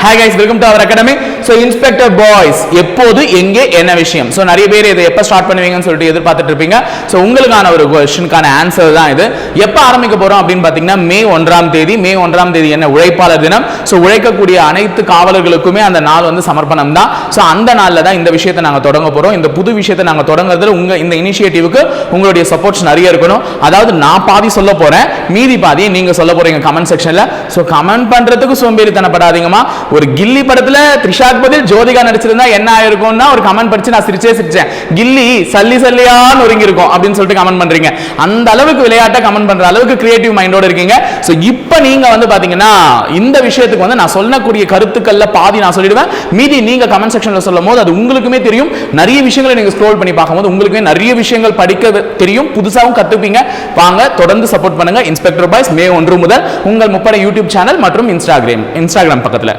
Hi guys, welcome to our academy. So Inspector Boys எப்போது எங்கே என்ன விஷயம். So நிறைய பேர் இதை எப்ப ஸ்டார்ட் பண்ணுவீங்கன்னு சொல்லிட்டு எதிர்பார்த்துட்டு இருப்பீங்க. So உங்களுக்கான ஒரு क्वेश्चनக்கான ஆன்சர் தான் இது. எப்ப ஆரம்பிக்க போறோம் அப்படினு பாத்தீங்கன்னா மே 1ஆம் தேதி. மே 1ஆம் தேதி என்ன உழைப்பாளர் தினம். So உழைக்கக்கூடிய அனைத்து காவலர்களுக்குமே அந்த நாள் வந்து சமர்ப்பணம் தான். So அந்த நாள்ல தான் இந்த விஷயத்தை நாங்க தொடங்க போறோம். இந்த புது விஷயத்தை நாங்க தொடங்குறதுல உங்க இந்த இனிஷியேட்டிவ்க்கு உங்களுடைய சப்போர்ட்ஸ் நிறைய இருக்கணும். அதாவது நான் பாதி சொல்ல போறேன், மீதி பாதியை நீங்க சொல்ல போறீங்க கமெண்ட் செக்ஷன்ல. So கமெண்ட் பண்றதுக்கு சோம்பேறித்தனப்படாதீங்கமா. ஒரு கில்லி படத்துல த்ரிஷாக்கு பதில் ஜோதிகா நடிச்சிருந்தா என்ன ஆயிருக்கும்னா ஒரு கமெண்ட் படிச்சு நான் சிரிச்சேன். கில்லி சல்லி சல்லியான்னு ஒருங்கி இருக்கும் அப்படின்னு சொல்லிட்டு கமெண்ட் பண்றீங்க. அந்த அளவுக்கு விளையாட்டை கமெண்ட் பண்ற அளவுக்கு கிரியேட்டிவ் மைண்டோட இருக்கீங்க. சோ இப்போ நீங்க வந்து பாத்தீங்கன்னா இந்த விஷயத்துக்கு வந்து நான் சொல்லக்கூடிய கருத்துக்கள்ல பாதி நான் சொல்லிடுவேன், மீதி நீங்க கமெண்ட் செக்ஷன்ல சொல்லும் போது அது உங்களுக்குமே தெரியும். நிறைய விஷயங்களை நீங்க ஸ்க்ரோல் பண்ணி பார்க்கும்போது உங்களுக்குமே நிறைய விஷயங்கள் படிக்க தெரியும், புதுசாகவும் கத்துப்பீங்க. வாங்க தொடர்ந்து சப்போர்ட் பண்ணுங்க. இன்ஸ்பெக்டர் பாய்ஸ் மே 1 முதல் உங்கள் முப்படை யூடியூப் சேனல் மற்றும் இன்ஸ்டாகிராம் பக்கத்துல.